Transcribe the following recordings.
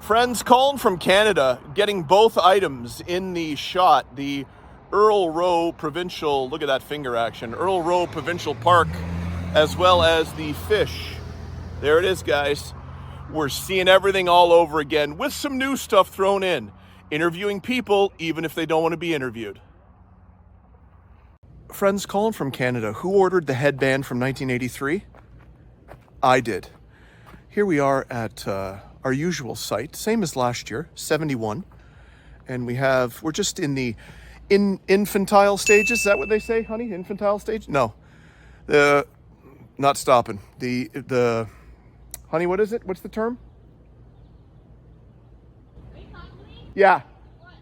Friends, Colin from Canada, getting both items in the shot. The Rowe Provincial, look at that finger action, Rowe Provincial Park, as well as the fish. There it is, guys. We're seeing everything all over again with some new stuff thrown in. Interviewing people, even if they don't want to be interviewed. Friends, Colin from Canada. Who ordered the headband from 1983? I did. Here we are at our usual site, same as last year, 71. And we're just in the infantile stages. Is that what they say, honey? Infantile stage? No. Not stopping. The honey, what is it? What's the term? Are you talking to me? Yeah. What?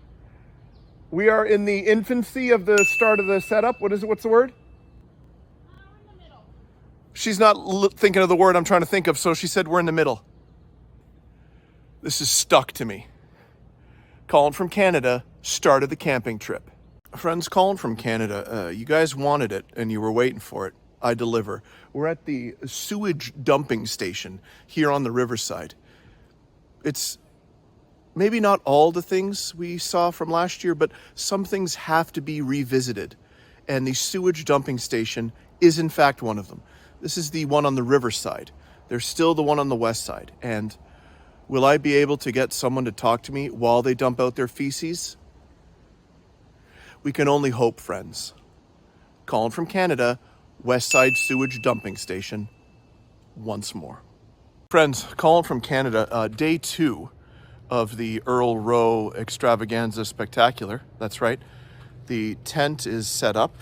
We are in the infancy of the start of the setup. What is it? What's the word? We're in the middle. She's not thinking of the word I'm trying to think of, so she said we're in the middle. This is stuck to me. Colin from Canada started the camping trip. Friends, Colin from Canada, you guys wanted it and you were waiting for it. I deliver. We're at the sewage dumping station here on the riverside. It's maybe not all the things we saw from last year, but some things have to be revisited. And the sewage dumping station is in fact one of them. This is the one on the riverside. There's still the one on the west side. And will I be able to get someone to talk to me while they dump out their feces? We can only hope, friends. Colin from Canada, West Side Sewage Dumping Station, once more. Friends, Colin from Canada, day 2 of the Rowe Extravaganza Spectacular. That's right. The tent is set up,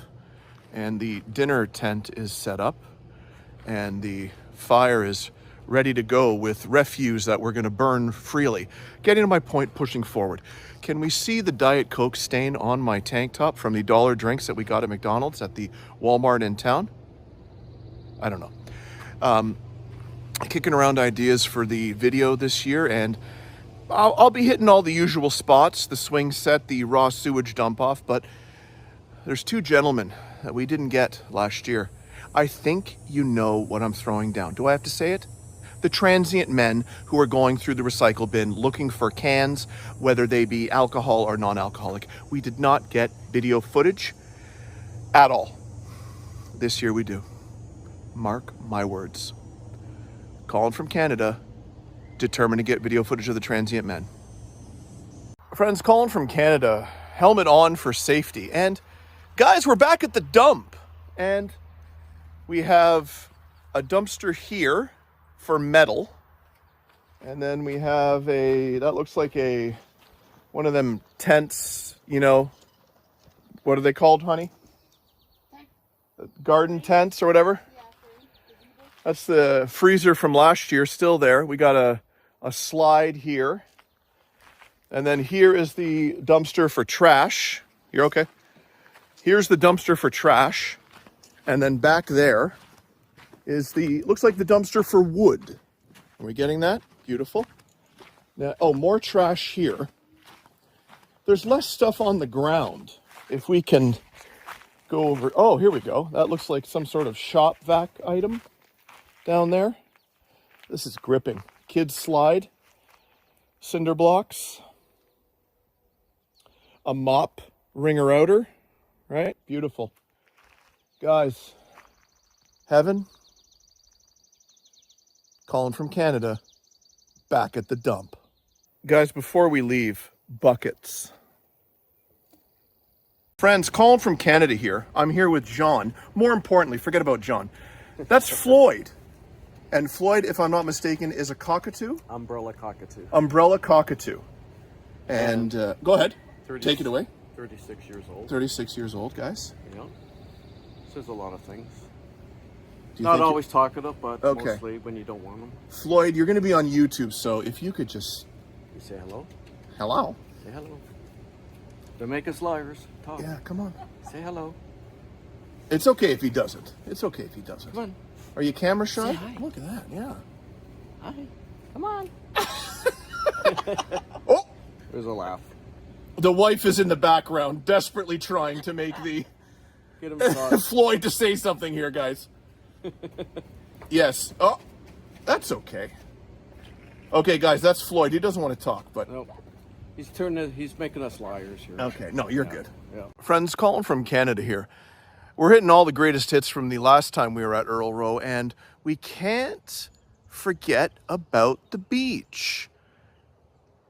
and the dinner tent is set up, and the fire is ready to go with refuse that we're going to burn freely. Getting to my point, pushing forward. Can we see the Diet Coke stain on my tank top from the dollar drinks that we got at McDonald's at the Walmart in town? I don't know. Kicking around ideas for the video this year, and I'll be hitting all the usual spots, the swing set, the raw sewage dump off, but there's 2 gentlemen that we didn't get last year. I think you know what I'm throwing down. Do I have to say it? The transient men who are going through the recycle bin looking for cans, whether they be alcohol or non-alcoholic. We did not get video footage at all. This year we do. Mark my words. Colin from Canada, determined to get video footage of the transient men. Friends, Colin from Canada, helmet on for safety. And guys, we're back at the dump. And we have a dumpster here for metal, and then we have that looks like one of them tents, you know, what are they called, honey? Garden tents or whatever. That's the freezer from last year, still there. We got a slide here, and then here is the dumpster for trash. You're okay? Here's the dumpster for trash, and then back there is looks like the dumpster for wood. Are we getting that? Beautiful. Now, more trash here. There's less stuff on the ground. If we can go over, here we go. That looks like some sort of shop vac item down there. This is gripping. Kids slide, cinder blocks, a mop wringer outer, right? Beautiful. Guys, heaven. Colin from Canada, back at the dump. Guys, before we leave, buckets. Friends, Colin from Canada here. I'm here with John. More importantly, forget about John. That's Floyd. And Floyd, if I'm not mistaken, is a cockatoo? Umbrella cockatoo. Umbrella cockatoo. And go ahead. Take it away. 36 years old. 36 years old, guys. Yeah. Says a lot of things. Not always talkative, but okay. Mostly when you don't want them. Floyd, you're going to be on YouTube, so if you could just... You say hello? Hello? Say hello. Don't make us liars. Talk. Yeah, come on. Say hello. It's okay if he doesn't. It's okay if he doesn't. Come on. Are you camera shy? Say hi. Look at that, yeah. Hi. Come on. Oh! There's a laugh. The wife is in the background, desperately trying to make Get him Floyd to say something here, guys. Yes. Oh, that's okay. Okay, guys, that's Floyd. He doesn't want to talk, but... Nope. He's making us liars here. Okay, no, you're good. Yeah. Friends, Colin from Canada here. We're hitting all the greatest hits from the last time we were at Earl Rowe, and we can't forget about the beach.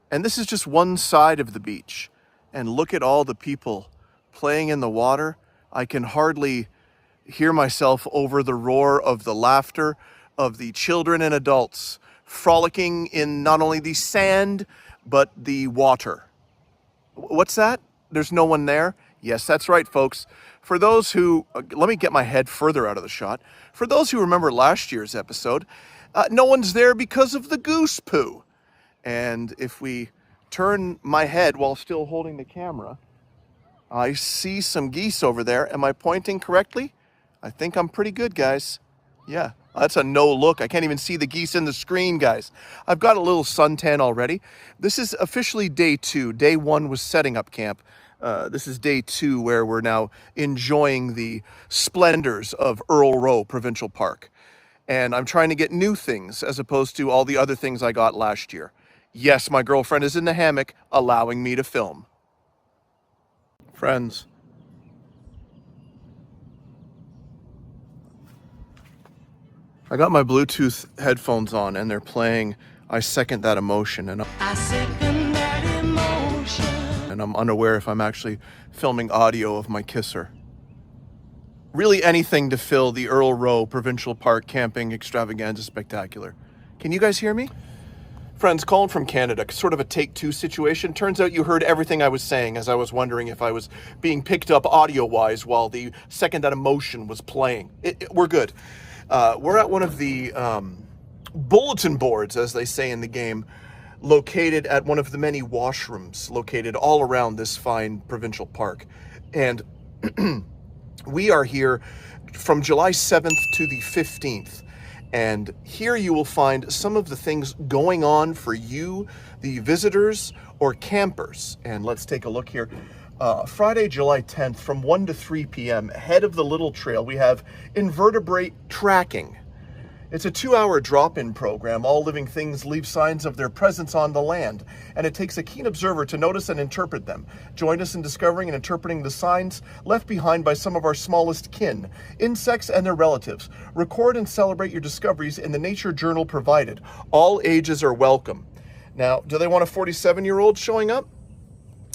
And this is just one side of the beach. And look at all the people playing in the water. I can hardly hear myself over the roar of the laughter of the children and adults frolicking in not only the sand, but the water. What's that? There's no one there? Yes, that's right, folks. For those who, let me get my head further out of the shot. For those who remember last year's episode, no one's there because of the goose poo. And if we turn my head while still holding the camera, I see some geese over there. Am I pointing correctly? I think I'm pretty good, guys. Yeah, that's a no look. I can't even see the geese in the screen, guys. I've got a little suntan already. This is officially day 2. Day 1 was setting up camp. This is day 2 where we're now enjoying the splendors of Earl Rowe Provincial Park. And I'm trying to get new things as opposed to all the other things I got last year. Yes, my girlfriend is in the hammock allowing me to film. Friends. I got my Bluetooth headphones on and they're playing I Second That Emotion, and I second that emotion. And I'm unaware if I'm actually filming audio of my kisser. Really anything to fill the Earl Rowe Provincial Park Camping Extravaganza Spectacular. Can you guys hear me? Friends, Colin from Canada, sort of a take 2 situation. Turns out you heard everything I was saying as I was wondering if I was being picked up audio-wise while the Second That Emotion was playing. We're good. We're at one of the bulletin boards, as they say in the game, located at one of the many washrooms located all around this fine provincial park. And we are here from July 7th to the 15th. And here you will find some of the things going on for you, the visitors or campers. And let's take a look here. Friday, July 10th from 1 to 3 p.m. Head of the Little Trail, we have invertebrate tracking. It's a 2-hour drop-in program. All living things leave signs of their presence on the land, and it takes a keen observer to notice and interpret them. Join us in discovering and interpreting the signs left behind by some of our smallest kin, insects and their relatives. Record and celebrate your discoveries in the nature journal provided. All ages are welcome. Now, do they want a 47-year-old showing up?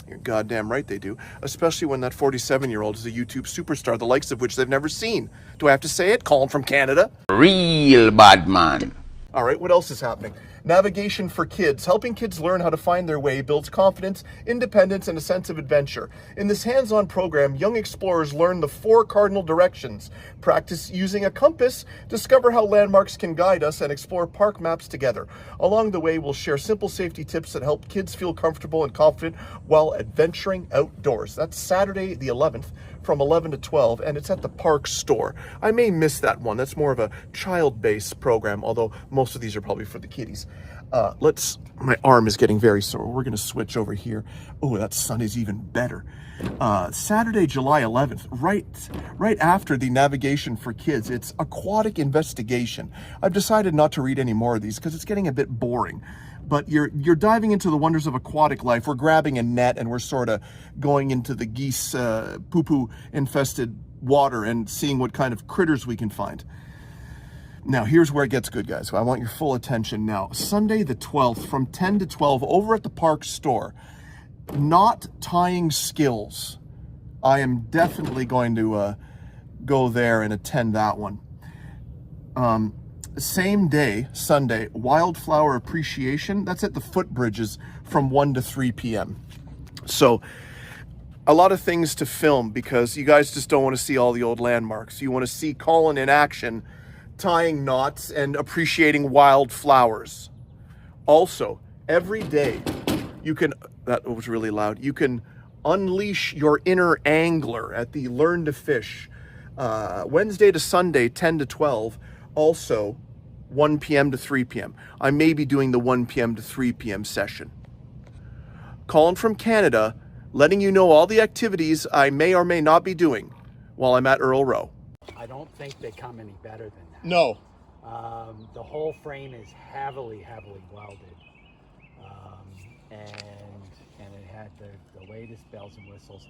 You're goddamn right they do, especially when that 47-year-old is a YouTube superstar, the likes of which they've never seen. Do I have to say it? Colin from Canada. Real bad man. All right, what else is happening? Navigation for Kids. Helping kids learn how to find their way builds confidence, independence, and a sense of adventure. In this hands-on program, young explorers learn the 4 cardinal directions, practice using a compass, discover how landmarks can guide us, and explore park maps together. Along the way, we'll share simple safety tips that help kids feel comfortable and confident while adventuring outdoors. That's Saturday the 11th from 11 to 12, and it's at the park store. I may miss that one. That's more of a child-based program, although most of these are probably for the kiddies. My arm is getting very sore. We're gonna switch over here. Oh, that sun is even better. Saturday, July 11th, right after the Navigation for Kids, it's Aquatic Investigation. I've decided not to read any more of these because it's getting a bit boring. But you're diving into the wonders of aquatic life. We're grabbing a net and we're sort of going into the geese poo-poo infested water and seeing what kind of critters we can find. Now, here's where it gets good, guys. So I want your full attention now. Sunday the 12th from 10 to 12 over at the park store. Knot tying skills. I am definitely going to go there and attend that one. Same day, Sunday, Wildflower Appreciation. That's at the footbridges from 1 to 3 p.m. So a lot of things to film because you guys just don't want to see all the old landmarks. You want to see Colin in action, tying knots and appreciating wildflowers. Also, every day you can, that was really loud, you can unleash your inner angler at the Learn to Fish. Wednesday to Sunday, 10 to 12. Also, 1 p.m. to 3 p.m. I may be doing the 1 p.m. to 3 p.m. session. Colin from Canada, letting you know all the activities I may or may not be doing while I'm at Earl Rowe. I don't think they come any better than that. No. The whole frame is heavily welded, and it had the latest bells and whistles.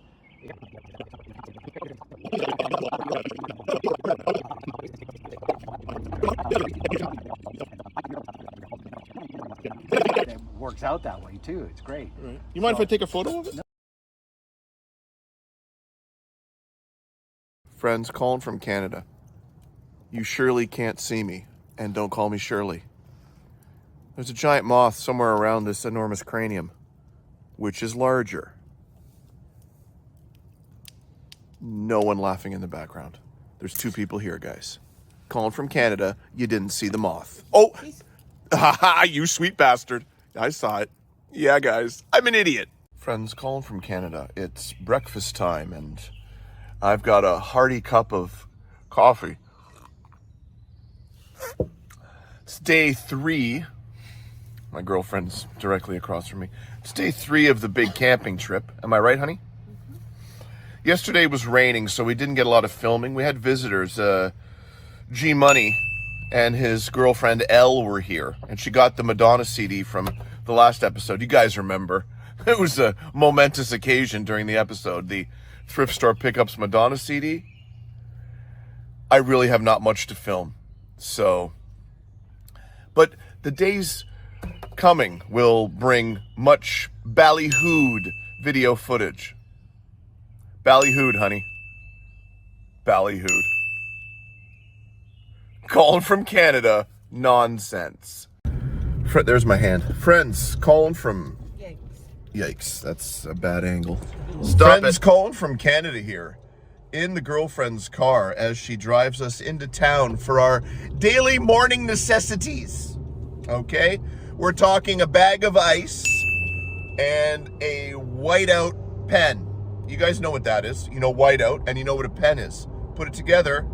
It works out that way too. It's great. Right. You mind if I take a photo of it? Friends, Colin from Canada. You surely can't see me, and don't call me Shirley. There's a giant moth somewhere around this enormous cranium, which is larger. No one laughing in the background. There's two people here, guys. Colin from Canada, you didn't see the moth. Oh, haha, you sweet bastard. I saw it. Yeah, guys, I'm an idiot. Friends, Colin from Canada. It's breakfast time, and I've got a hearty cup of coffee. It's day 3. My girlfriend's directly across from me. It's day 3 of the big camping trip. Am I right, honey? Yesterday was raining, so we didn't get a lot of filming. We had visitors. G Money and his girlfriend Elle were here, and she got the Madonna CD from the last episode. You guys remember. It was a momentous occasion during the episode. The thrift store pickups Madonna CD. I really have not much to film. So, but the days coming will bring much ballyhooed video footage. Ballyhooed, honey. Ballyhooed. Colin from Canada, nonsense. There's my hand. Friends, Colin from... Yikes, that's a bad angle. Stop Friends, it. Colin from Canada here. In the girlfriend's car as she drives us into town for our daily morning necessities. Okay? We're talking a bag of ice and a whiteout pen. You guys know what that is. You know whiteout and you know what a pen is. Put it together,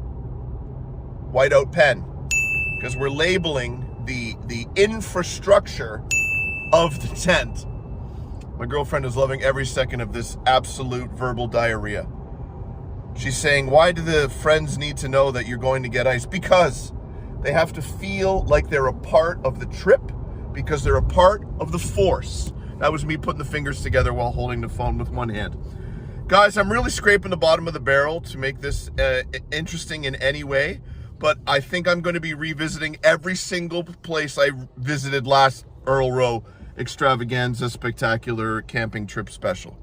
whiteout pen. Because we're labeling the infrastructure of the tent. My girlfriend is loving every second of this absolute verbal diarrhea. She's saying, why do the friends need to know that you're going to get ice? Because they have to feel like they're a part of the trip, because they're a part of the force. That was me putting the fingers together while holding the phone with one hand. Guys, I'm really scraping the bottom of the barrel to make this interesting in any way, but I think I'm going to be revisiting every single place I visited last Earl Rowe Extravaganza Spectacular Camping Trip Special.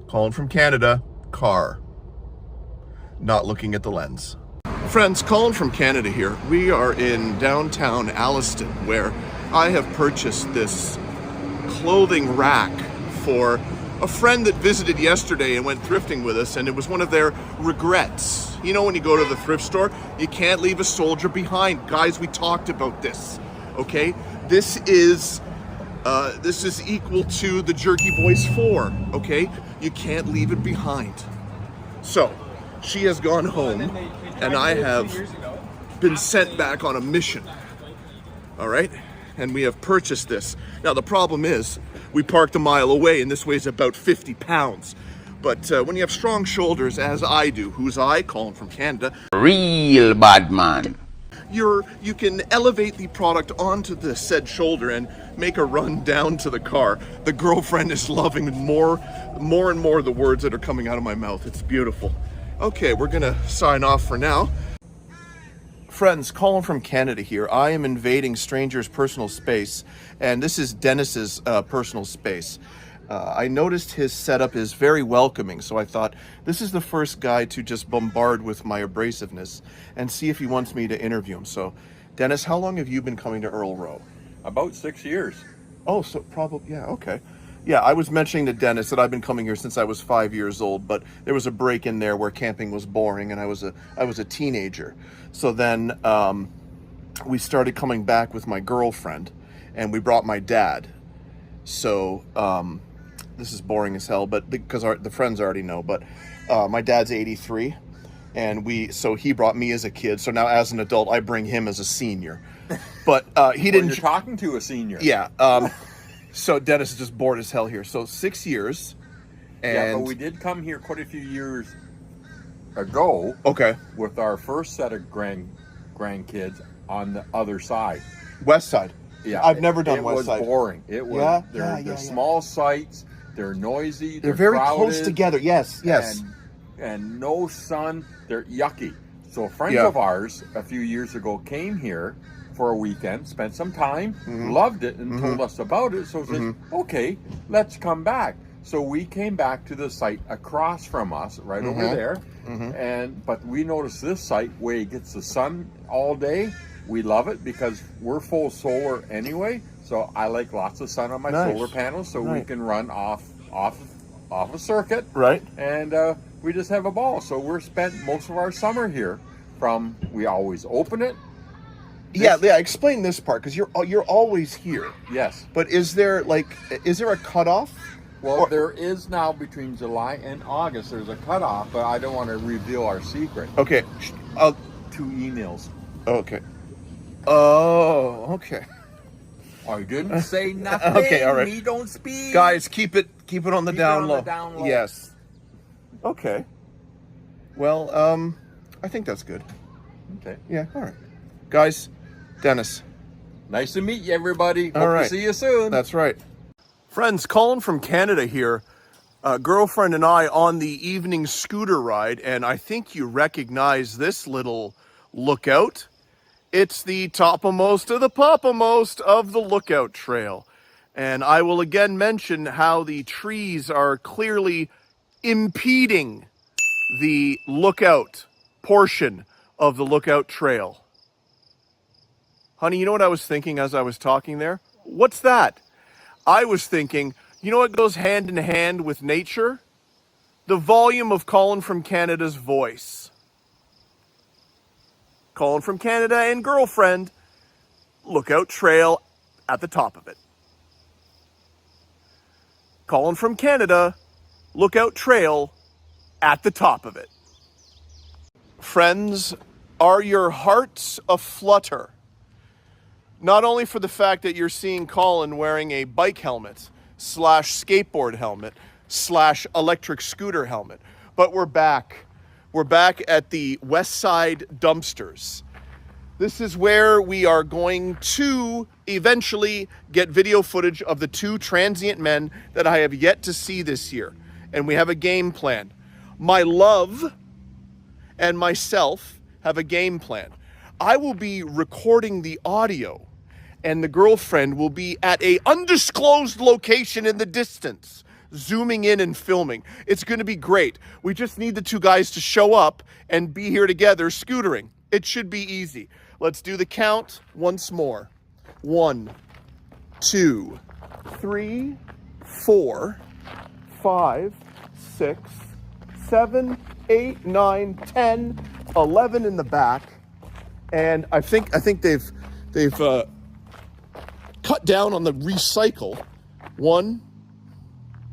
Colin from Canada. Car. Not looking at the lens. Friends, Colin from Canada here. We are in downtown Alliston, where I have purchased this clothing rack for a friend that visited yesterday and went thrifting with us, and it was one of their regrets. You know, when you go to the thrift store, you can't leave a soldier behind. Guys, we talked about this, okay? This is equal to the Jerky Boys 4, okay? You can't leave it behind. So, she has gone home, and I have been sent back on a mission, all right? And we have purchased this. Now, the problem is, we parked a mile away, and this weighs about 50 pounds. But when you have strong shoulders, as I do, who's I, Colin from Canada, Real bad man. you can elevate the product onto the said shoulder and make a run down to the car. The girlfriend is loving more and more the words that are coming out of my mouth. It's beautiful. Okay, we're gonna sign off for now. Friends, Colin from Canada here. I am invading strangers' personal space, and this is Dennis's personal space. I noticed his setup is very welcoming, so I thought this is the first guy to just bombard with my abrasiveness and see if he wants me to interview him. So, Dennis, how long have you been coming to Earl Rowe? About 6 years. Oh, so probably, yeah, okay. Yeah, I was mentioning to Dennis that I've been coming here since I was 5 years old, but there was a break in there where camping was boring and I was a teenager. So then we started coming back with my girlfriend, and we brought my dad. So this is boring as hell, but because the friends already know, but my dad's 83, and so he brought me as a kid. So now as an adult, I bring him as a senior. But he didn't. You're talking to a senior. Yeah. So Dennis is just bored as hell here. So 6 years. And yeah, but we did come here quite a few years ago. Okay. With our first set of grandkids on the other side. West side. Yeah, I've never done it West was side. boring. It was. Yeah, They're small sites. They're noisy. They're very crowded, close together. Yes. And no sun. They're yucky. So friends Yeah. of ours a few years ago came here for a weekend, spent some time, Mm-hmm. loved it, and told us about it. So said, okay, let's come back. So we came back to the site across from us, right over there. But we noticed this site where it gets the sun all day. We love it because we're full solar anyway. So I like lots of sun on my Nice. solar panels, so we Right. can run off a circuit. Right. And we just have a ball. So we're spent most of our summer here. We always open it. Yeah. Explain this part because you're always here. Yes. But is there a cutoff? Well, there is now between July and August. There's a cutoff, but I don't want to reveal our secret. Okay. 2 emails. Okay. Oh. Okay. I didn't say nothing. Okay, all right. Me don't speak. Guys, keep it on the Keep it down on low. the down low. Yes. Okay. Well, I think that's good. Okay. Yeah. All right. Guys, Dennis. Nice to meet you, everybody. Hope All right. to see you soon. That's right. Friends, Colin from Canada here. Girlfriend and I on the evening scooter ride, and I think you recognize this little lookout. It's the topmost of the popmost of the lookout trail. And I will again mention how the trees are clearly impeding the lookout portion of the lookout trail. Honey, you know what I was thinking as I was talking there? What's that? I was thinking, you know what goes hand in hand with nature? The volume of Colin from Canada's voice. Colin from Canada and girlfriend, lookout trail at the top of it. Colin from Canada, lookout trail at the top of it. Friends, are your hearts aflutter? Not only for the fact that you're seeing Colin wearing a bike helmet / skateboard helmet / electric scooter helmet, but we're back. We're back at the West Side dumpsters. This is where we are going to eventually get video footage of the 2 transient men that I have yet to see this year. And we have a game plan. My love and myself have a game plan. I will be recording the audio, and the girlfriend will be at a undisclosed location in the distance, zooming in and filming. It's going to be great. We just need the 2 guys to show up and be here together scootering. It should be easy. Let's do the count once more. 1, 2, 3, 4, 5, 6, 7, 8, 9, 10, 11 in the back. And I think they've cut down on the recycle. 1,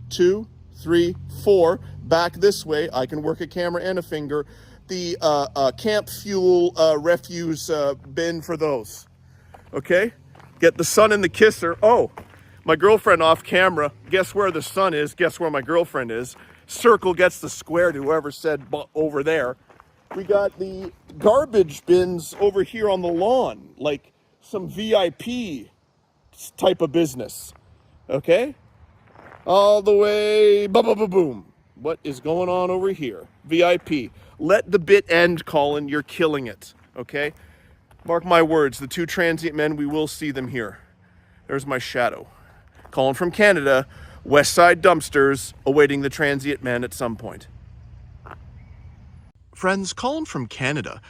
2, 3, 4. Back this way. I can work a camera and a finger. The camp fuel refuse bin for those. Okay? Get the sun and the kisser. Oh, my girlfriend off camera. Guess where the sun is? Guess where my girlfriend is? Circle gets the square to whoever said over there. We got the garbage bins over here on the lawn, like some VIP type of business. Okay? All the way, boom. What is going on over here? VIP. Let the bit end, Colin. You're killing it. Okay? Mark my words, the 2 transient men, we will see them here. There's my shadow. Colin from Canada, West Side dumpsters, awaiting the transient men at some point. Friends, Colin from Canada.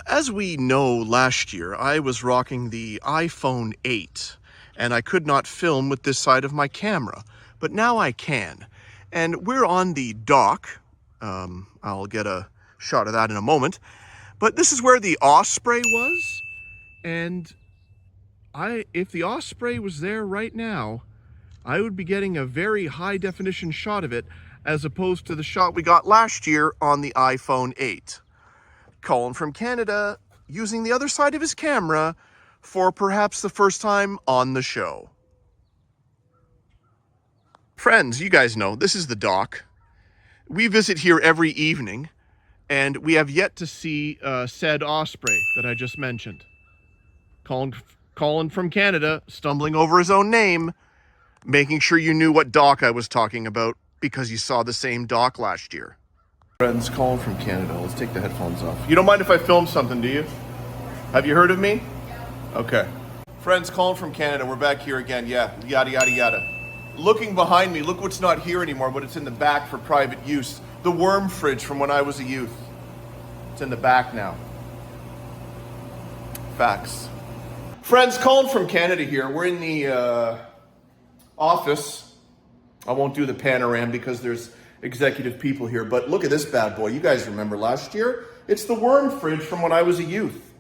As we know, last year I was rocking the iPhone 8, and I could not film with this side of my camera, but now I can. And we're on the dock. I'll get a shot of that in a moment. But this is where the Osprey was, and if the Osprey was there right now, I would be getting a very high definition shot of it, as opposed to the shot we got last year on the iPhone 8. Colin from Canada using the other side of his camera for perhaps the first time on the show. Friends, you guys know, this is the dock. We visit here every evening, And we have yet to see said Osprey that I just mentioned. Colin from Canada, stumbling over his own name, making sure you knew what dock I was talking about because you saw the same dock last year. Friends, Colin from Canada. Let's take the headphones off. You don't mind if I film something, do you? Have you heard of me? Okay. Friends, Colin from Canada. We're back here again. Yeah, yada, yada, yada. Looking behind me, look what's not here anymore, but it's in the back for private use. The worm fridge from when I was a youth. It's in the back now. Facts. Friends, Colin from Canada here. We're in the office. I won't do the panorama because there's executive people here, but look at this bad boy. You guys remember last year? It's the worm fridge from when I was a youth.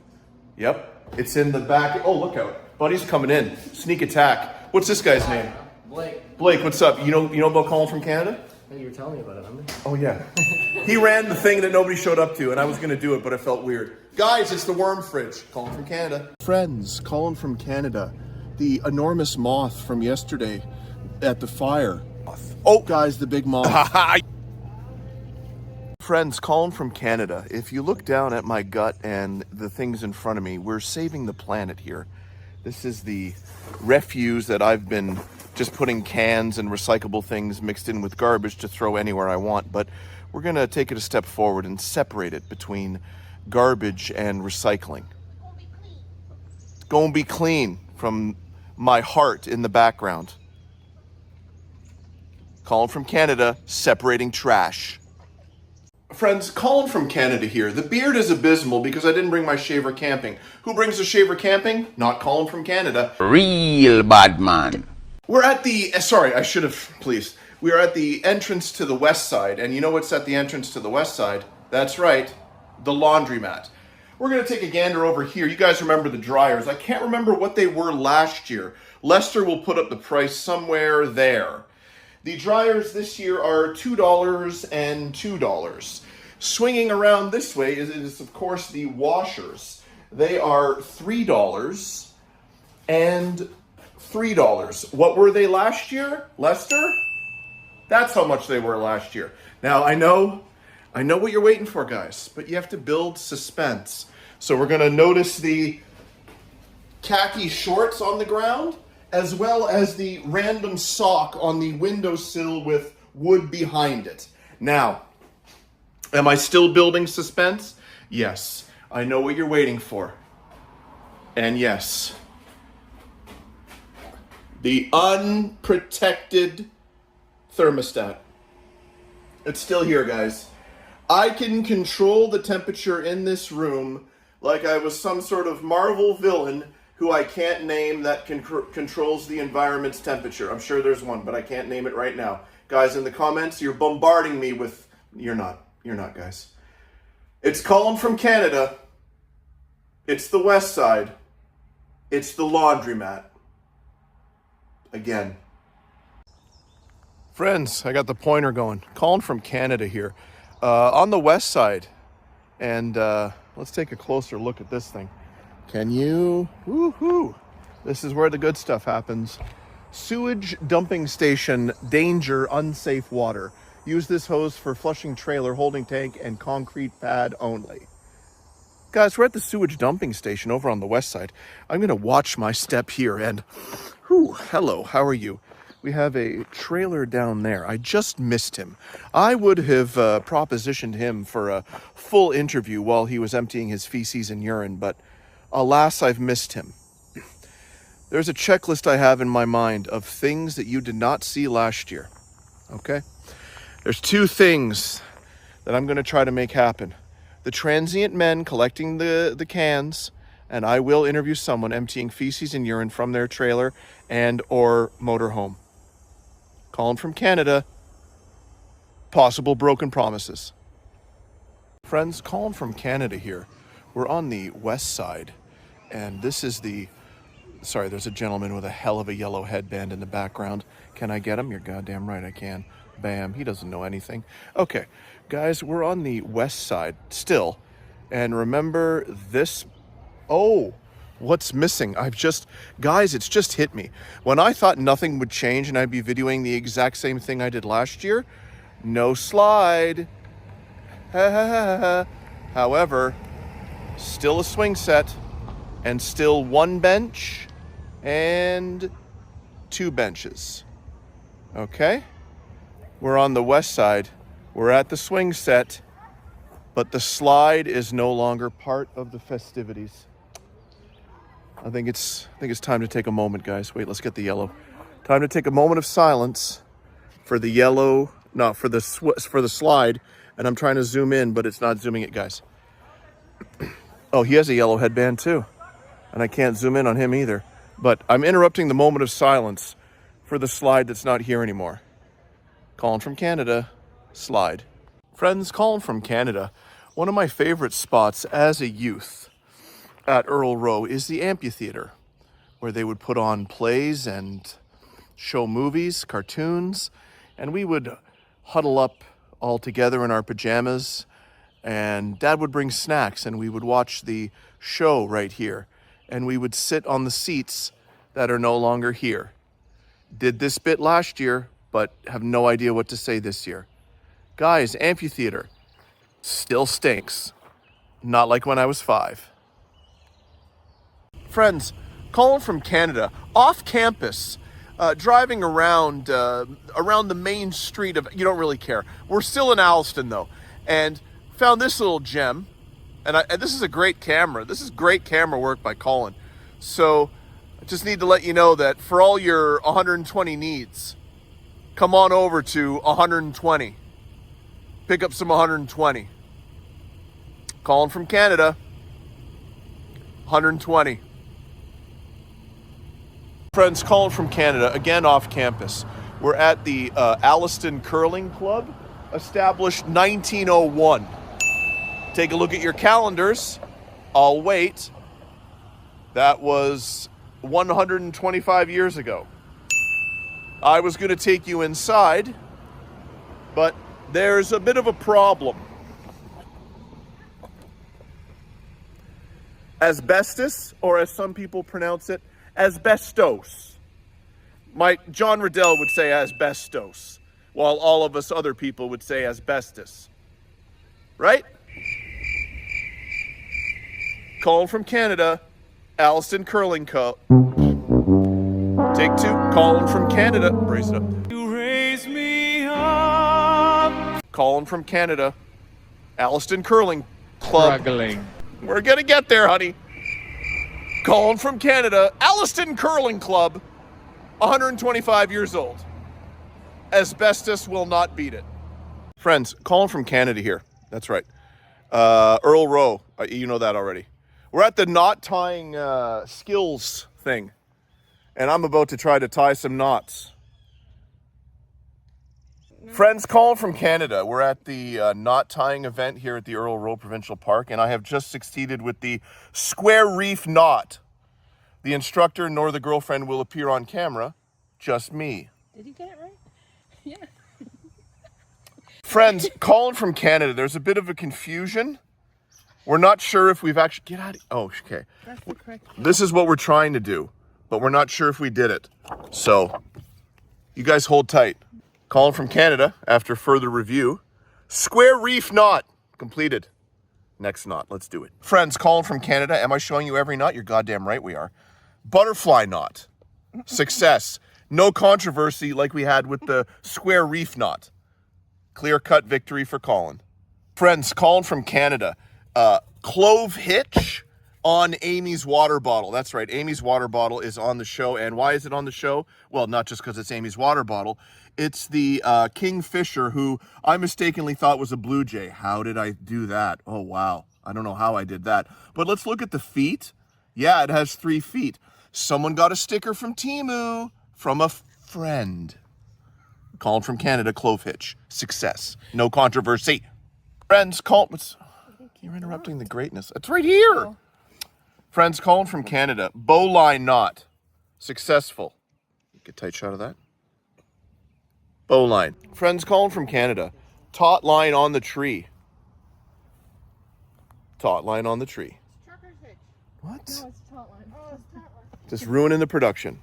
Yep, it's in the back. Oh, look out. Buddy's coming in. Sneak attack. What's this guy's name? Blake, what's up? You know about Colin from Canada? Hey, you were telling me about it, remember? Oh, yeah. He ran the thing that nobody showed up to, and I was going to do it, but I felt weird. Guys, it's the worm fridge. Colin from Canada. Friends, Colin from Canada. The enormous moth from yesterday at the fire. Oh, guys, the big moth. Friends, Colin from Canada. If you look down at my gut and the things in front of me, we're saving the planet here. This is the refuse that I've been just putting cans and recyclable things mixed in with garbage to throw anywhere I want. But we're going to take it a step forward and separate it between garbage and recycling. It's going to be clean from my heart in the background. Colin from Canada, separating trash. Friends, Colin from Canada here. The beard is abysmal because I didn't bring my shaver camping. Who brings a shaver camping? Not Colin from Canada. Real bad man. We're at the, sorry, I should have, please. We are at the entrance to the west side, and you know what's at the entrance to the west side? That's right, the laundromat. We're going to take a gander over here. You guys remember the dryers. I can't remember what they were last year. Lester will put up the price somewhere there. The dryers this year are $2 and $2. Swinging around this way is of course, the washers. They are $3 and $3. What were they last year, Lester? That's how much they were last year. Now, I know what you're waiting for, guys, but you have to build suspense. So we're going to notice the khaki shorts on the ground, as well as the random sock on the windowsill with wood behind it. Now, am I still building suspense? Yes. I know what you're waiting for. And yes, the unprotected thermostat. It's still here, guys. I can control the temperature in this room like I was some sort of Marvel villain who I can't name that controls the environment's temperature. I'm sure there's one, but I can't name it right now. Guys, in the comments, you're bombarding me with... You're not, guys. It's Colin from Canada. It's the west side. It's the laundromat. Again. Friends, I got the pointer going. Colin from Canada here. On the west side. And let's take a closer look at this thing. Can you? Woohoo! This is where the good stuff happens. Sewage dumping station, danger, unsafe water. Use this hose for flushing trailer, holding tank, and concrete pad only. Guys, we're at the sewage dumping station over on the west side. I'm going to watch my step here and... hello, how are you? We have a trailer down there. I just missed him. I would have propositioned him for a full interview while he was emptying his feces and urine, but alas, I've missed him. There's a checklist I have in my mind of things that you did not see last year. Okay? There's two things that I'm going to try to make happen. The transient men collecting the cans, and I will interview someone emptying feces and urine from their trailer and or motorhome. Colin from Canada. Possible broken promises. Friends, Colin from Canada here. We're on the west side, and this is the... Sorry, there's a gentleman with a hell of a yellow headband in the background. Can I get him? You're goddamn right I can. Bam, he doesn't know anything. Okay, guys, we're on the west side still, and remember this... Oh, what's missing? Guys, it's just hit me. When I thought nothing would change and I'd be videoing the exact same thing I did last year, no slide. However, still a swing set and still one bench and two benches. Okay? We're on the west side. We're at the swing set, but the slide is no longer part of the festivities. I think it's time to take a moment, guys. Wait, let's get the yellow. Time to take a moment of silence for the yellow, no, for the slide. And I'm trying to zoom in, but it's not zooming it, guys. Oh, he has a yellow headband too. And I can't zoom in on him either. But I'm interrupting the moment of silence for the slide that's not here anymore. Colin from Canada, slide. Friends, Colin from Canada. One of my favorite spots as a youth at Earl Rowe is the amphitheater, where they would put on plays and show movies, cartoons, and we would huddle up all together in our pajamas, and Dad would bring snacks, and we would watch the show right here, and we would sit on the seats that are no longer here. Did this bit last year, but have no idea what to say this year. Guys, amphitheater still stinks. Not like when I was 5. Friends, Colin from Canada, off campus, driving around the main street of, you don't really care. We're still in Alliston though, and found this little gem, and this is a great camera. This is great camera work by Colin. So I just need to let you know that for all your 120 needs, come on over to 120. Pick up some 120. Colin from Canada, 120. Friends, Colin from Canada, again off campus. We're at the Alliston Curling Club, established 1901. Take a look at your calendars. I'll wait. That was 125 years ago. I was going to take you inside, but there's a bit of a problem. Asbestos, or as some people pronounce it, asbestos. John Riddell would say asbestos, while all of us other people would say asbestos. Right? Colin from Canada, Alliston Curling Co. Take 2, Colin from Canada. Brace it up. You raise me up. Colin from Canada, Alliston Curling Club. Struggling. We're gonna get there, honey. Colin from Canada, Alliston Curling Club, 125 years old. Asbestos will not beat it. Friends, Colin from Canada here. That's right. Earl Rowe, you know that already. We're at the knot tying skills thing, and I'm about to try to tie some knots. Friends, Colin from Canada. We're at the knot tying event here at the Earl Rowe Provincial Park, and I have just succeeded with the square reef knot. The instructor nor the girlfriend will appear on camera, just me. Did you get it right? Yeah. Friends, Colin from Canada, there's a bit of a confusion. We're not sure if we've actually... Get out of... Oh, okay. That's the correct. This is what we're trying to do, but we're not sure if we did it. So, you guys hold tight. Colin from Canada, after further review, square reef knot completed. Next knot, let's do it. Friends, Colin from Canada, am I showing you every knot? You're goddamn right we are. Butterfly knot, success. No controversy like we had with the square reef knot. Clear-cut victory for Colin. Friends, Colin from Canada, clove hitch on Amy's water bottle. That's right, Amy's water bottle is on the show. And why is it on the show? Well, not just because it's Amy's water bottle. It's the kingfisher who I mistakenly thought was a blue jay. How did I do that? Oh, wow. I don't know how I did that. But let's look at the feet. Yeah, it has 3 feet. Someone got a sticker from Temu from a friend. Colin from Canada, clove hitch. Success. No controversy. Friends, Colin... You're interrupting the greatness. It's right here. Oh. Friends, Colin from Canada, bowline knot. Successful. Get a tight shot of that. Bowline. Friends, Colin from Canada, taut line on the tree. Taut line on the tree. Trucker's hitch. What? No, it's taut line. Oh, it's taut line. Just ruining the production.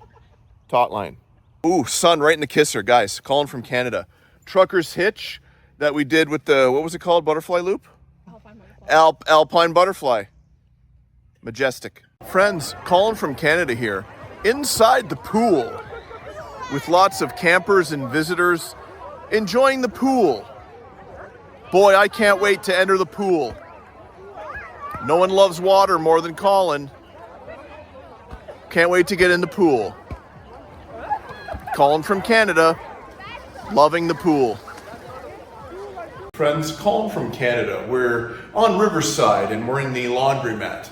Taut line. Ooh, sun right in the kisser, guys. Colin from Canada. Trucker's hitch that we did with the, what was it called? Butterfly loop? Alpine butterfly. Alpine butterfly. Majestic. Friends, Colin from Canada here, inside the pool with lots of campers and visitors enjoying the pool. Boy, I can't wait to enter the pool. No one loves water more than Colin. Can't wait to get in the pool. Colin from Canada, loving the pool. Friends, Colin from Canada. We're on Riverside and we're in the laundromat.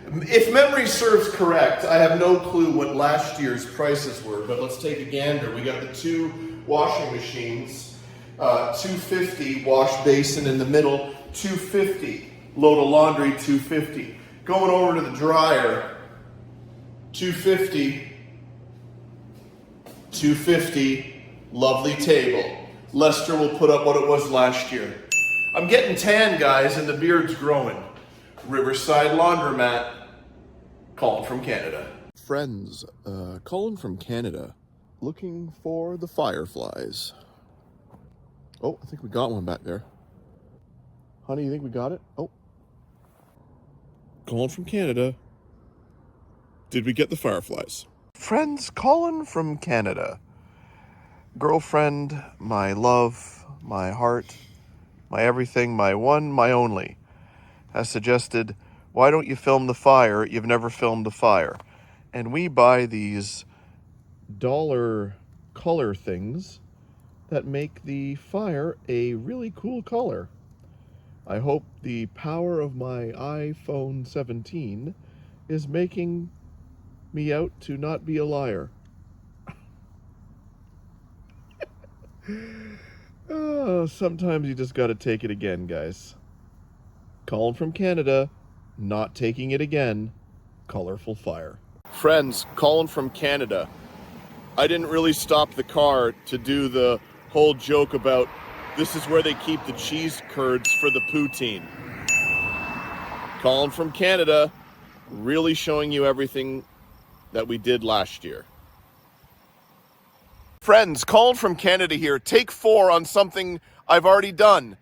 If memory serves correct, I have no clue what last year's prices were, but let's take a gander. We got the 2 washing machines, $250 wash basin in the middle, $250 load of laundry, $250. Going over to the dryer, $250, $250, lovely table. Lester will put up what it was last year. I'm getting tan, guys, and the beard's growing. Riverside Laundromat, Colin from Canada. Friends, Colin from Canada, looking for the fireflies. Oh, I think we got one back there. Honey, you think we got it? Oh. Colin from Canada. Did we get the fireflies? Friends, Colin from Canada. Girlfriend, my love, my heart, my everything, my one, my only, has suggested, why don't you film the fire? You've never filmed the fire. And we buy these dollar color things that make the fire a really cool color. I hope the power of my iPhone 17 is making me out to not be a liar. Oh, sometimes you just gotta take it again, guys. Colin from Canada, not taking it again. Colorful fire. Friends, Colin from Canada. I didn't really stop the car to do the whole joke about this is where they keep the cheese curds for the poutine. Colin from Canada, really showing you everything that we did last year. Friends, Colin from Canada here. Take 4 on something I've already done.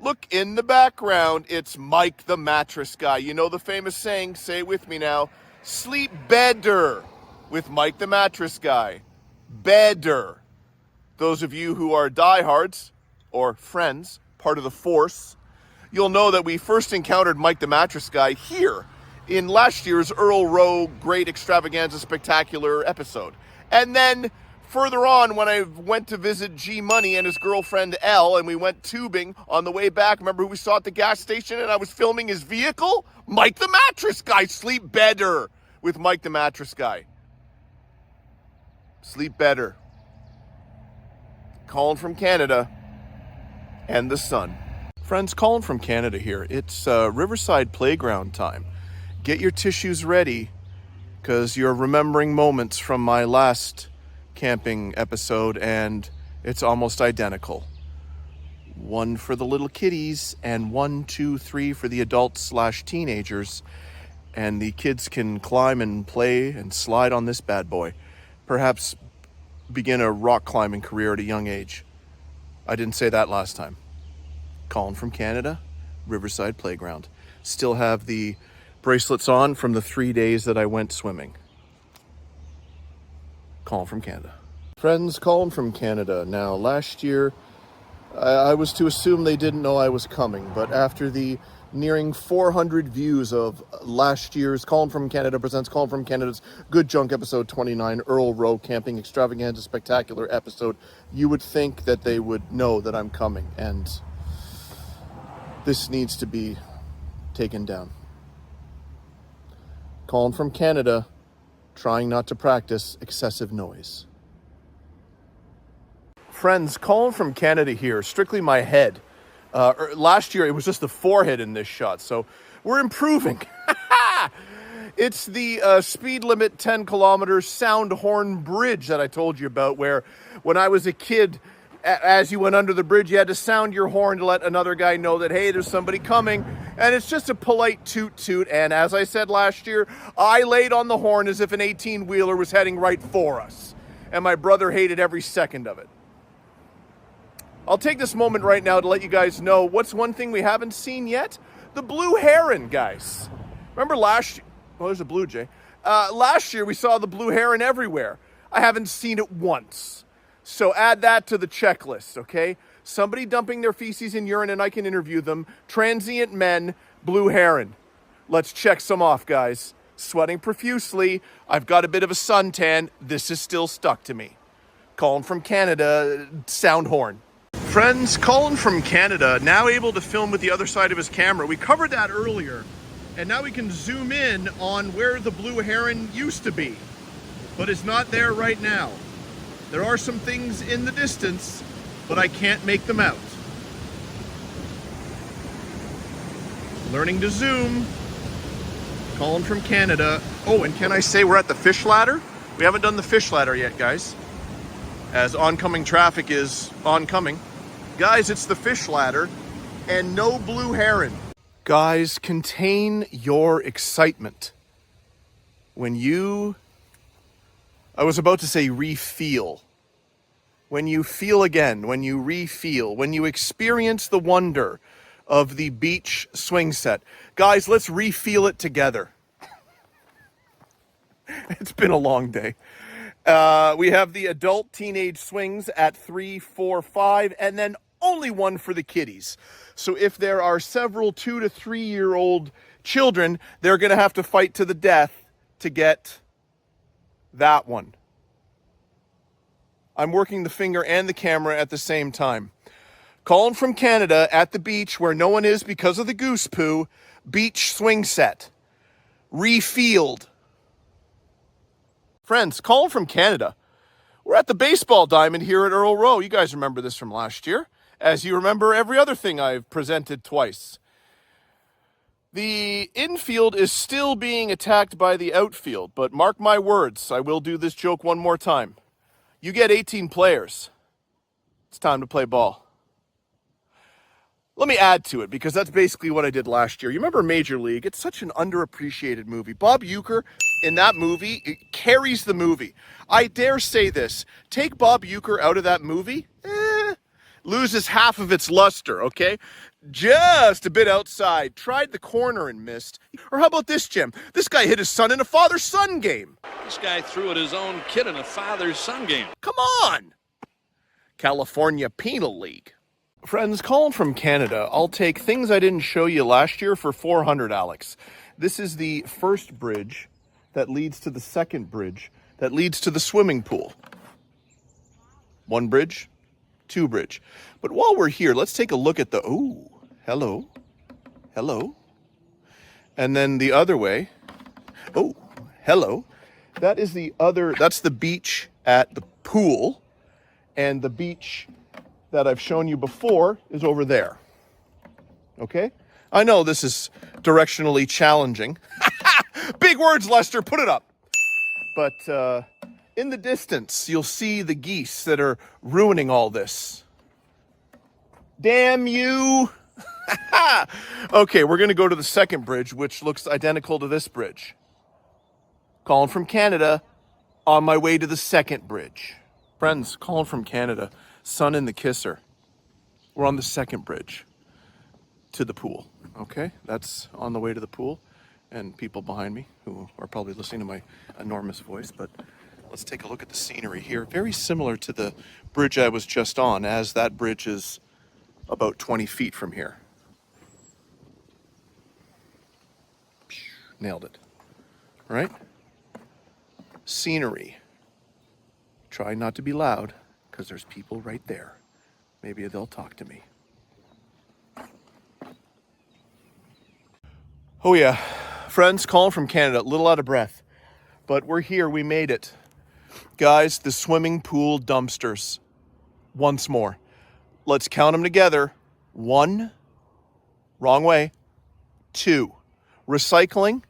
Look in the background, it's Mike the mattress guy. You know the famous saying, say it with me now, sleep better with Mike the mattress guy. Better. Those of you who are diehards or friends, part of the force, you'll know that we first encountered Mike the mattress guy here in last year's Earl Rowe Great Extravaganza Spectacular episode. And then further on, when I went to visit G Money and his girlfriend Elle, and we went tubing on the way back, remember who we saw at the gas station and I was filming his vehicle? Mike the mattress guy. Sleep better with Mike the mattress guy. Sleep better. Colin from Canada and the sun. Friends, Colin from Canada here. It's Riverside Playground time. Get your tissues ready because you're remembering moments from my last camping episode and it's almost identical. 1 for the little kiddies and 1, 2, 3 for the adults/teenagers. And the kids can climb and play and slide on this bad boy. Perhaps begin a rock climbing career at a young age. I didn't say that last time. Colin from Canada, Riverside Playground. Still have the bracelets on from the 3 days that I went swimming. Colin from Canada. Friends, Colin from Canada. Now, last year, I was to assume they didn't know I was coming, but after the nearing 400 views of last year's Colin from Canada presents Colin from Canada's Good Junk episode 29, Earl Rowe Camping Extravaganza Spectacular episode, you would think that they would know that I'm coming, and this needs to be taken down. Colin from Canada, trying not to practice excessive noise. Friends, Colin from Canada here, strictly my head. Last year, it was just the forehead in this shot, so we're improving. It's the speed limit 10 kilometer sound horn bridge that I told you about, where when I was a kid, as you went under the bridge, you had to sound your horn to let another guy know that, hey, there's somebody coming. And it's just a polite toot toot. And as I said last year, I laid on the horn as if an 18-wheeler was heading right for us. And my brother hated every second of it. I'll take this moment right now to let you guys know what's one thing we haven't seen yet. The blue heron, guys. Remember last year? Oh, there's a blue jay. Last year we saw the blue heron everywhere. I haven't seen it once. So add that to the checklist, okay? Somebody dumping their feces and urine and I can interview them. Transient men, blue heron. Let's check some off, guys. Sweating profusely. I've got a bit of a suntan. This is still stuck to me. Colin from Canada, sound horn. Friends, Colin from Canada, now able to film with the other side of his camera. We covered that earlier, and now we can zoom in on where the blue heron used to be, but it's not there right now. There are some things in the distance, but I can't make them out. Learning to zoom. Colin from Canada. Oh, and can I say we're at the fish ladder? We haven't done the fish ladder yet, guys, as oncoming traffic is oncoming. Guys, it's the fish ladder and no blue heron. Guys, contain your excitement when you, I was about to say re-feel. When you feel again, when you re-feel, when you experience the wonder of the beach swing set. Guys, let's re-feel it together. It's been a long day. We have the adult teenage swings at 3, 4, 5, and then only one for the kiddies. So if there are several 2 to 3 year old children, they're going to have to fight to the death to get that one. I'm working the finger and the camera at the same time. Colin from Canada at the beach where no one is because of the goose poo. Beach swing set. Refield. Friends, Colin from Canada. We're at the baseball diamond here at Earl Rowe. You guys remember this from last year, as you remember every other thing I've presented twice. The infield is still being attacked by the outfield, but mark my words, I will do this joke one more time. You get 18 players. It's time to play ball. Let me add to it, because that's basically what I did last year. You remember Major League? It's such an underappreciated movie. Bob Uecker in that movie, it carries the movie. I dare say this. Take Bob Uecker out of that movie, loses half of its luster, okay? Just a bit outside. Tried the corner and missed. Or how about this, Jim? This guy hit his son in a father-son game. This guy threw at his own kid in a father-son game. Come on! California Penal League. Friends, Colin from Canada. I'll take things I didn't show you last year for 400, Alex. This is the first bridge that leads to the second bridge that leads to the swimming pool. One bridge, two bridge. But while we're here, let's take a look at the, oh, hello, hello. And then the other way, oh, hello. That is the other, that's the beach at the pool, and the beach that I've shown you before is over there. Okay? I know this is directionally challenging. Big words, Lester, put it up. But in the distance, you'll see the geese that are ruining all this. Damn you. Okay, we're going to go to the second bridge, which looks identical to this bridge. Colin from Canada, on my way to the second bridge. Friends, Colin from Canada, Son and the Kisser. We're on the second bridge to the pool, okay? That's on the way to the pool, and people behind me who are probably listening to my enormous voice, but let's take a look at the scenery here. Very similar to the bridge I was just on, as that bridge is about 20 feet from here. Nailed it, right? Scenery. Try not to be loud, because there's people right there. Maybe they'll talk to me. Oh yeah, friends, Colin from Canada, a little out of breath, but we're here, we made it. Guys, the swimming pool dumpsters. Once more. Let's count them together. 1, wrong way. 2, recycling?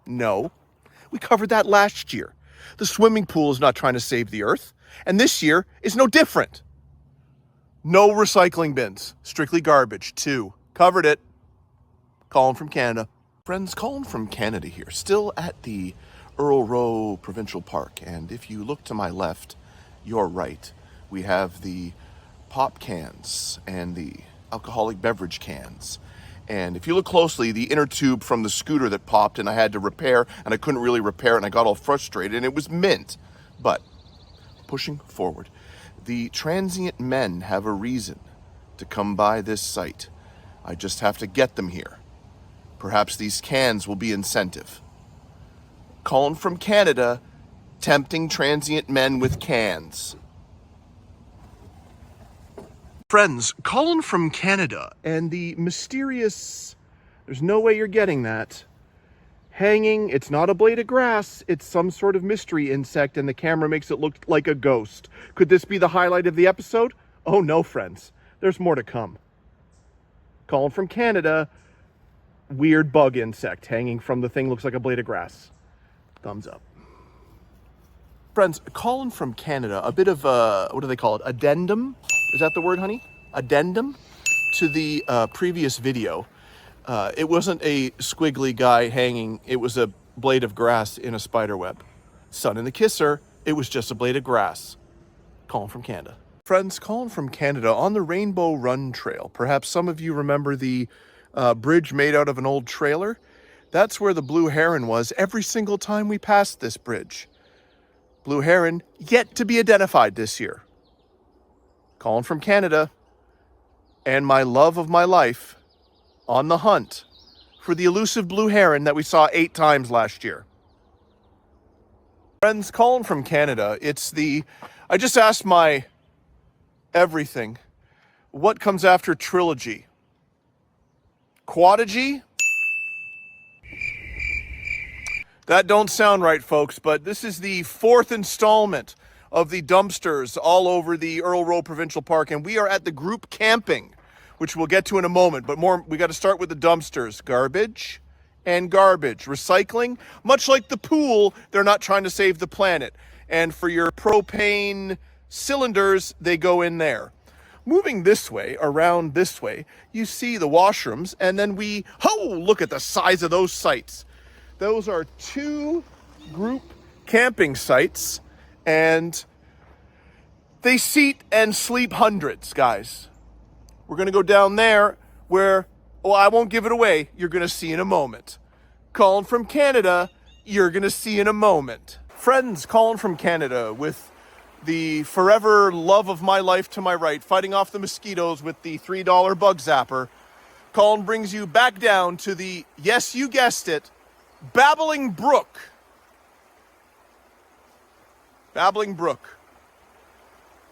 No. We covered that last year. The swimming pool is not trying to save the earth, and this year is no different. No recycling bins, strictly garbage. 2, covered it. Colin from Canada. Friends, Colin from Canada here, still at the Earl Rowe Provincial Park, and if you look to my left, your right, we have the pop cans and the alcoholic beverage cans. And if you look closely, the inner tube from the scooter that popped and I had to repair, and I couldn't really repair it, and I got all frustrated, and it was mint. But pushing forward, the transient men have a reason to come by this site. I just have to get them here. Perhaps these cans will be incentive. Colin from Canada, tempting transient men with cans. Friends, Colin from Canada and the mysterious, there's no way you're getting that, hanging, it's not a blade of grass, it's some sort of mystery insect, and the camera makes it look like a ghost. Could this be the highlight of the episode? Oh no, friends, there's more to come. Colin from Canada, weird bug insect hanging from the thing, looks like a blade of grass. Thumbs up. Friends, Colin from Canada, a bit of a, what do they call it, addendum? Is that the word, honey? Addendum to the previous video. It wasn't a squiggly guy hanging, it was a blade of grass in a spider web. Son and the Kisser, it was just a blade of grass. Colin from Canada. Friends, Colin from Canada on the Rainbow Run Trail. Perhaps some of you remember the bridge made out of an old trailer. That's where the blue heron was every single time we passed this bridge. Blue heron yet to be identified this year. Colin from Canada and my love of my life on the hunt for the elusive blue heron that we saw 8 times last year. Friends, Colin from Canada, I just asked my everything, what comes after trilogy? Quadigy? That don't sound right, folks, but this is the 4th installment of the dumpsters all over the Earl Rowe Provincial Park, and we are at the group camping, which we'll get to in a moment, but we got to start with the dumpsters. Garbage and garbage. Recycling, much like the pool, they're not trying to save the planet. And for your propane cylinders, they go in there. Moving this way, around this way, you see the washrooms, and then look at the size of those sites. Those are 2 group camping sites, and they seat and sleep hundreds, guys. We're going to go down there where, I won't give it away. You're going to see in a moment. Colin from Canada, you're going to see in a moment. Friends, Colin from Canada with the forever love of my life to my right, fighting off the mosquitoes with the $3 bug zapper. Colin brings you back down to the, yes, you guessed it, Babbling Brook. Babbling Brook.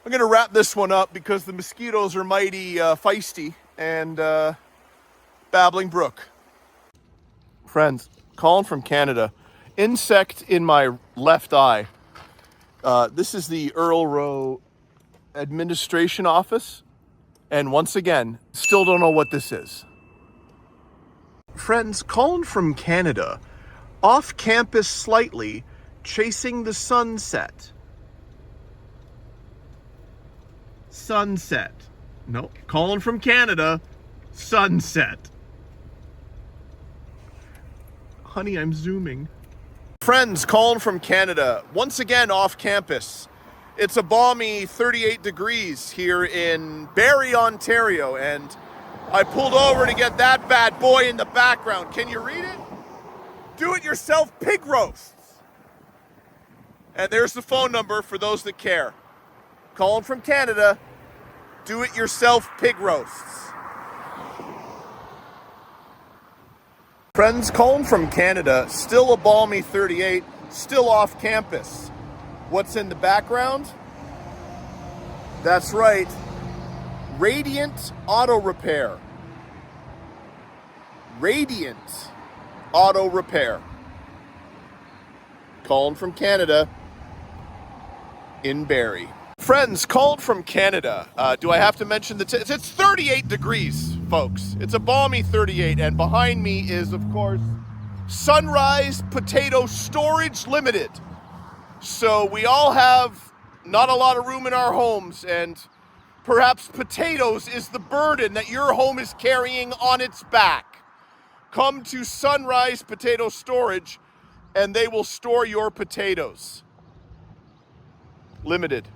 I'm going to wrap this one up because the mosquitoes are mighty feisty, and Babbling Brook. Friends, Colin from Canada. Insect in my left eye. This is the Earl Rowe Administration Office. And once again, still don't know what this is. Friends, Colin from Canada. Off campus slightly, chasing the sunset. Sunset. No, Colin from Canada. Sunset. Honey, I'm zooming. Friends, Colin from Canada. Once again off campus. It's a balmy 38 degrees here in Barrie, Ontario, and I pulled over to get that bad boy in the background. Can you read it? Do-it-yourself pig roasts. And there's the phone number for those that care. Colin from Canada, do-it-yourself pig roasts. Friends, Colin from Canada, still a balmy 38, still off campus. What's in the background? That's right, Radiant Auto Repair. Radiant Auto Repair. Colin from Canada in Barrie. Friends, Colin from Canada. Do I have to mention it's 38 degrees, folks. It's a balmy 38, and behind me is, of course, Sunrise Potato Storage Limited. So we all have not a lot of room in our homes, and perhaps potatoes is the burden that your home is carrying on its back. Come to Sunrise Potato Storage, and they will store your potatoes. Limited.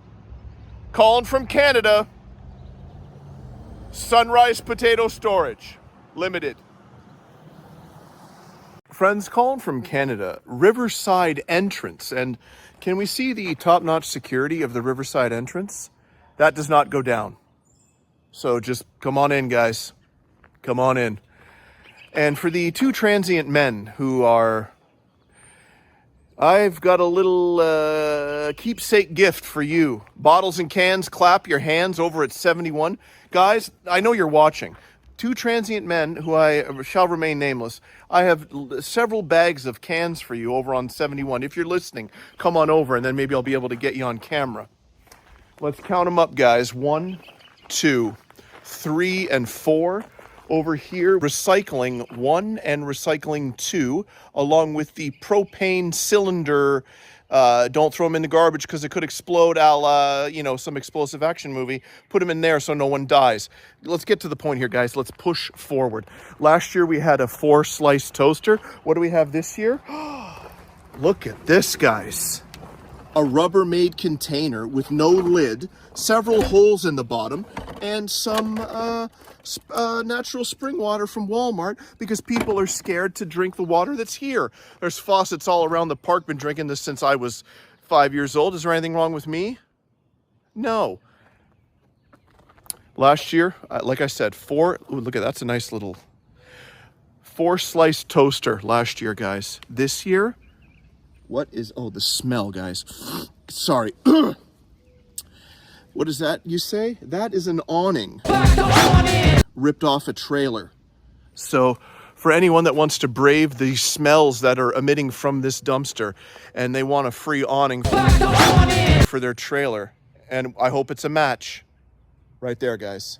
Colin from Canada, Sunrise Potato Storage, Limited. Friends, Colin from Canada, Riverside entrance. And can we see the top-notch security of the Riverside entrance? That does not go down. So just come on in, guys. Come on in. And for the two transient men who are... I've got a little keepsake gift for you. Bottles and cans, clap your hands over at 71. Guys, I know you're watching. Two transient men who I shall remain nameless. I have several bags of cans for you over on 71. If you're listening, come on over and then maybe I'll be able to get you on camera. Let's count them up, guys. 1, 2, 3, and 4. Over here, recycling 1 and recycling 2, along with the propane cylinder. Don't throw them in the garbage because it could explode a la, some explosive action movie. Put them in there so no one dies. Let's get to the point here, guys. Let's push forward. Last year, we had a 4-slice toaster. What do we have this year? Look at this, guys. A Rubbermaid container with no lid, several holes in the bottom, and some natural spring water from Walmart because people are scared to drink the water that's here. There's faucets all around the park. Been drinking this since I was 5 years old. Is there anything wrong with me? No. Last year, like I said, look at that's a nice little 4-slice toaster last year, guys. This year, the smell, guys. Sorry. What is that you say? That is an awning. Ripped off a trailer. So for anyone that wants to brave the smells that are emitting from this dumpster and they want a free awning for their trailer, and I hope it's a match. Right there, guys.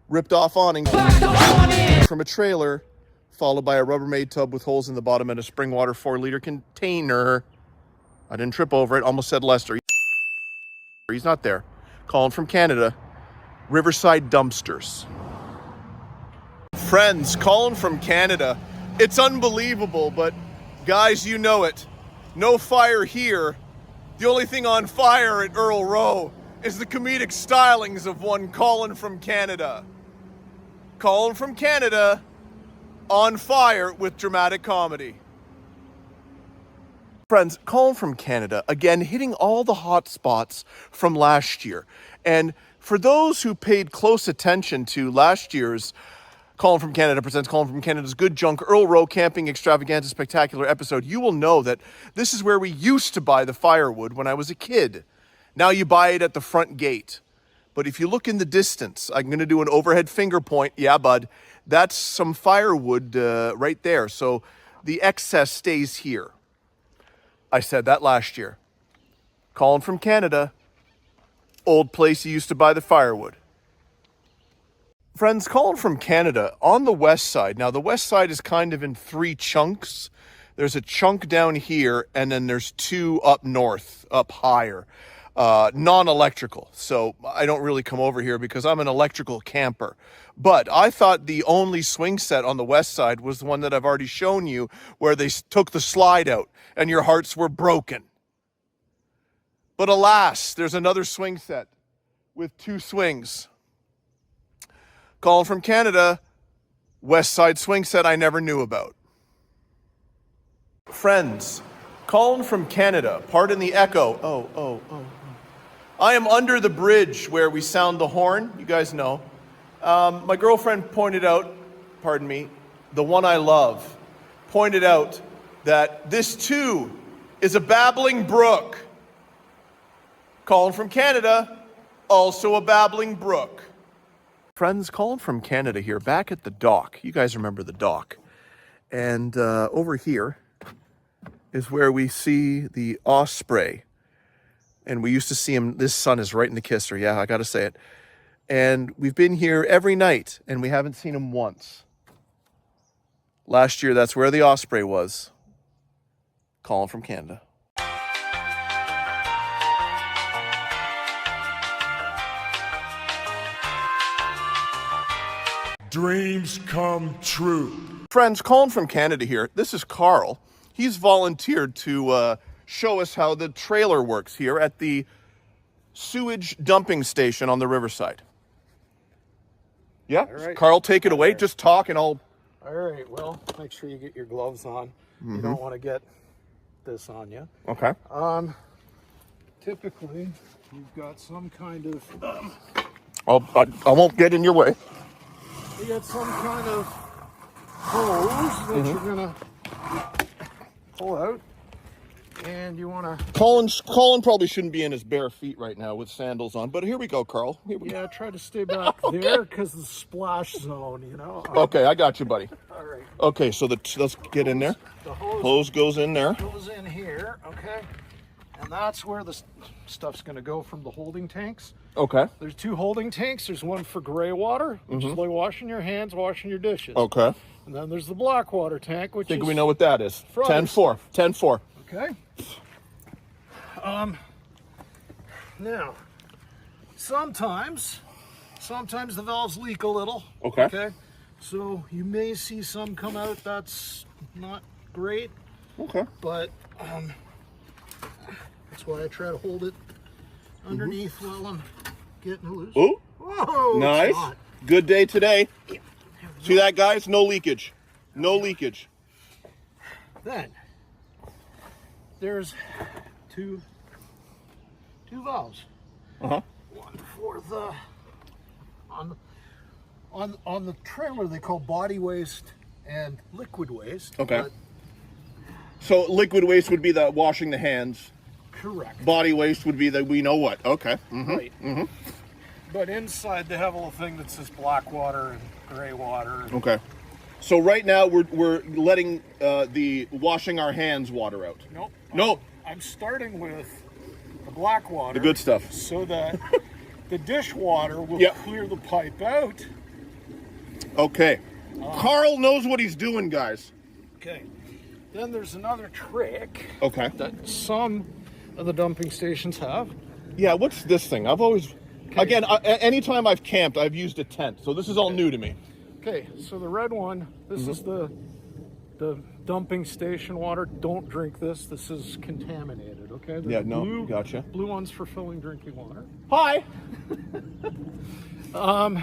Ripped off awning from a trailer, followed by a Rubbermaid tub with holes in the bottom and a spring water 4-liter container. I didn't trip over it. Almost said Lester. He's not there. Colin from Canada. Riverside dumpsters. Friends, Colin from Canada. It's unbelievable, but guys, you know it. No fire here. The only thing on fire at Earl Rowe is the comedic stylings of one Colin from Canada. Colin from Canada, on fire with dramatic comedy. Friends, Colin from Canada, again, hitting all the hot spots from last year. And for those who paid close attention to last year's Colin from Canada presents Colin from Canada's Good Junk Earl Rowe Camping Extravaganza Spectacular episode, you will know that this is where we used to buy the firewood when I was a kid. Now you buy it at the front gate. But if you look in the distance, I'm going to do an overhead finger point. Yeah, bud. That's some firewood right there. So the excess stays here. I said that last year. Colin from Canada. Old place you used to buy the firewood. Friends, Colin from Canada on the west side. Now, the west side is kind of in 3 chunks. There's a chunk down here, and then there's 2 up north, up higher. Non-electrical. So I don't really come over here because I'm an electrical camper. But I thought the only swing set on the west side was the one that I've already shown you, where they took the slide out and your hearts were broken. But alas, there's another swing set with 2 swings. Colin from Canada, west side swing set I never knew about. Friends, Colin from Canada, pardon the echo. Oh. I am under the bridge where we sound the horn, you guys know. My girlfriend pointed out, pardon me, the one I love, pointed out that this too is a babbling brook. Colin from Canada, also a babbling brook. Friends, Colin from Canada here, back at the dock. You guys remember the dock. And over here is where we see the osprey. And we used to see him, this sun is right in the kisser, yeah, I gotta say it. And we've been here every night, and we haven't seen him once. Last year, that's where the osprey was. Colin from Canada. Dreams come true. Friends, Colin from Canada here. This is Carl. He's volunteered to show us how the trailer works here at the sewage dumping station on the riverside. Yeah. All right. Carl, take it away. Just talk and I'll... All right, well, make sure you get your gloves on. You don't want to get this on you. Okay. Typically, you've got some kind of... I won't get in your way. You got some kind of hose that you're gonna pull out, and you want to... Colin probably shouldn't be in his bare feet right now with sandals on, but here we go, Carl. Here we go. Yeah, try to stay back there because the splash zone, you know. Okay, I got you, buddy. All right. Okay, so let's get in there. The hose Hose goes in there. goes in here, okay? And that's where the stuff's going to go from the holding tanks. Okay. There's 2 holding tanks. There's one for gray water, which is like washing your hands, washing your dishes. Okay. And then there's the black water tank, which Think is... we know what that is. Friday 10-4. 10-4. Okay. Now, sometimes the valves leak a little. Okay. Okay. So you may see some come out. That's not great, Okay. but that's why I try to hold it underneath while I'm getting loose. Ooh. Whoa! Nice. It's not. Good day today. See that, guys? No leakage. No leakage. Then there's two valves. Uh-huh. One for the on the trailer they call body waste and liquid waste. Okay. but- So liquid waste would be the washing the hands. correct. Body waste would be the we know what. Okay. Right. But inside they have a little thing that says black water and gray water. Okay. So right now we're letting the washing our hands water out. Nope. Nope. I'm starting with the black water. The good stuff. So that the dishwater will Yep. clear the pipe out. Okay. Carl knows what he's doing, guys. Okay. Then there's another trick Okay. that some of the dumping stations have. Yeah, what's this thing? I've always... Again, anytime I've camped, I've used a tent. So this is all new to me. Okay, so the red one, this is the dumping station water. Don't drink this. This is contaminated, okay? The Yeah, no, gotcha. Blue one's for filling drinking water. Hi.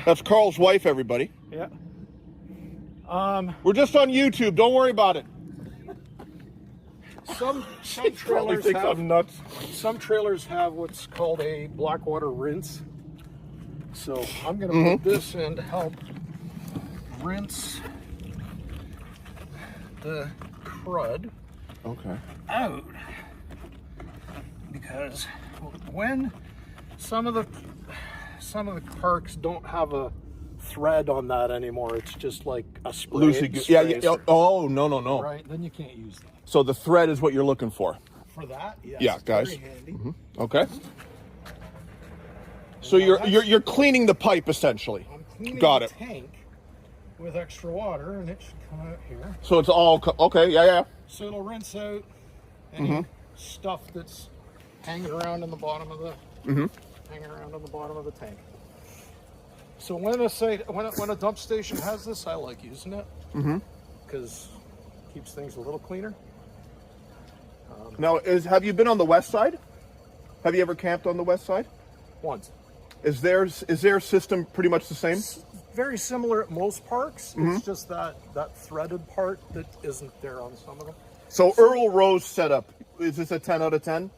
That's Carl's wife, everybody. Yeah. We're just on YouTube. Don't worry about it. Some Probably trailers thinks have I'm nuts. some trailers have what's called a black water rinse. So I'm going to put this in to help rinse the crud Okay. out, because when some of the parks don't have a thread on that anymore, it's just like a spray. Loosey. Yeah. Oh, no. Right, then you can't use that. So the thread is what you're looking for. For that, yes, Yeah, it's guys. very handy. Okay. So you're cleaning the pipe essentially. I'm cleaning Got the it. tank with extra water, and it should come out here. So it's all okay. Yeah. So it'll rinse out any stuff that's hanging around in the bottom of the tank. So when a dump station has this, I like using it because it keeps things a little cleaner. Now, have you been on the west side? Have you ever camped on the west side? Once. Is their system pretty much the same? Very similar at most parks. It's just that threaded part that isn't there on some of them. So Earl Rowe's setup, is this a 10 out of 10?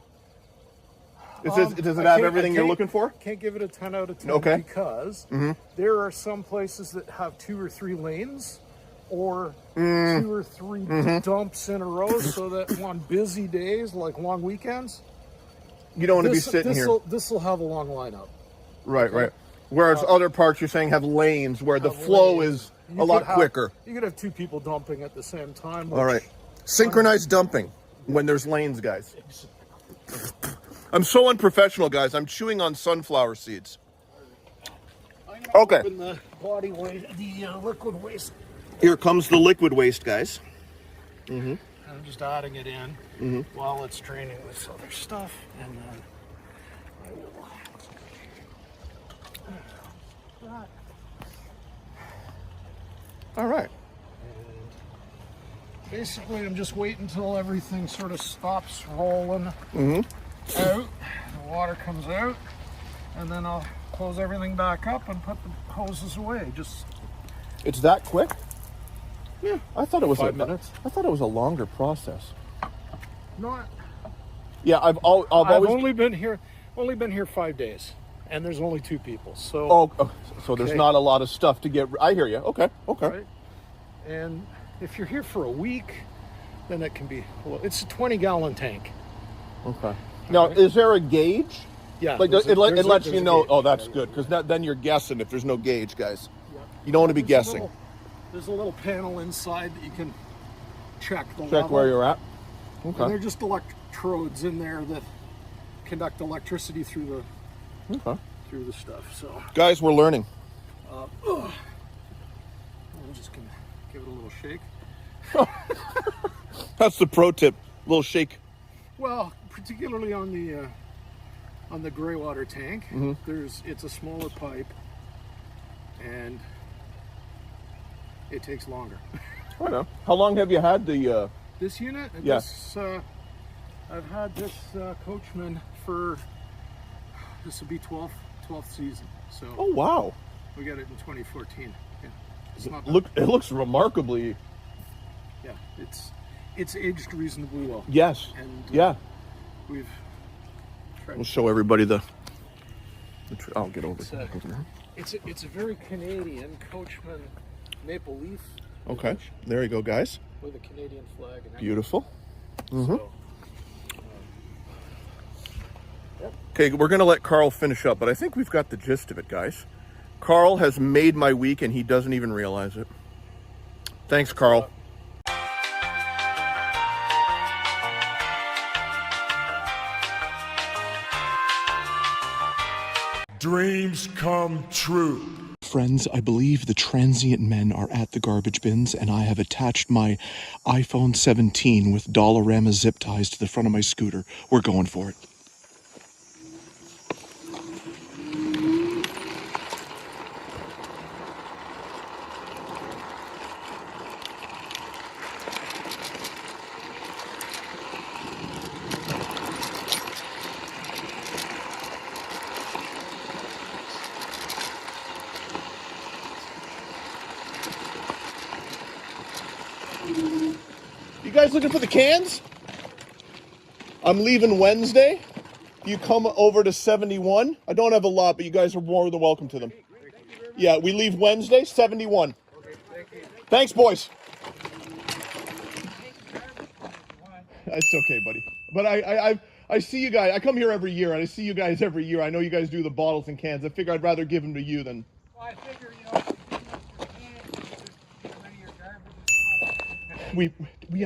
Does it have everything you're looking for? Can't give it a 10 out of 10 Okay. because there are some places that have 2 or 3 lanes or 2 or 3 dumps in a row, so that on busy days, like long weekends, You don't want to be sitting here. This will have a long lineup. Right. Whereas other parks, you're saying, have lanes where the flow is a lot quicker. You could have 2 people dumping at the same time. All right. Synchronized dumping when there's lanes, guys. I'm so unprofessional, guys. I'm chewing on sunflower seeds. Okay. Open the body waste, the liquid waste. Here comes the liquid waste, guys. I'm just adding it in while it's draining this other stuff, and then I will. All right. Basically, I'm just waiting until everything sort of stops rolling out, the water comes out, and then I'll close everything back up and put the hoses away. Just It's that quick? Yeah, I thought it was 5 minutes. I thought it was a longer process. not. Yeah, I've I've always only been here 5 days, and there's only 2 people. So so there's Okay. not a lot of stuff to get. I hear you. Okay. right? And if you're here for a week, then it can be. Well, it's a 20-gallon tank. Okay. Now, right. is there a gauge? Yeah, Like there's it a- there's lets a you know. gauge. Oh, that's Yeah, good because then you're guessing if there's no gauge, guys. Yeah. You don't want to be There's a guessing. There's a little panel inside that you can check the Check level. where you're at. And Okay. they're just electrodes in there that conduct electricity through Okay. the stuff. So Guys, we're learning. I'm just gonna give it a little shake. That's the pro tip. Little shake. Well, particularly on the gray water tank, it's a smaller pipe, and it takes longer. I know. How long have you had the? This unit, Yeah. I've had this Coachman for this will be 12th season. So Oh wow! we got it in 2014. Yeah, it's not bad. Look, it looks remarkably. Yeah, it's aged reasonably well. Yes. And Yeah. we've tried. We'll show everybody the I'll get over. It's a very Canadian Coachman maple leaf. Okay. There you go, guys. With a Canadian flag. And everything. Beautiful. So, Okay, we're going to let Carl finish up, but I think we've got the gist of it, guys. Carl has made my week, and he doesn't even realize it. Thanks, Carl. Dreams come true. Friends, I believe the transient men are at the garbage bins, and I have attached my iPhone 17 with Dollarama zip ties to the front of my scooter. We're going for it. You guys looking for the cans? I'm leaving Wednesday. You come over to 71. I don't have a lot, but you guys are more than welcome to them. Yeah, we leave Wednesday, 71. Thanks, boys. It's okay, buddy. But I see you guys. I come here every year, and I see you guys every year. I know you guys do the bottles and cans. I figure I'd rather give them to you than. well, I figure,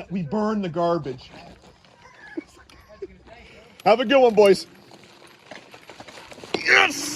We burn the garbage. Have a good one, boys. Yes!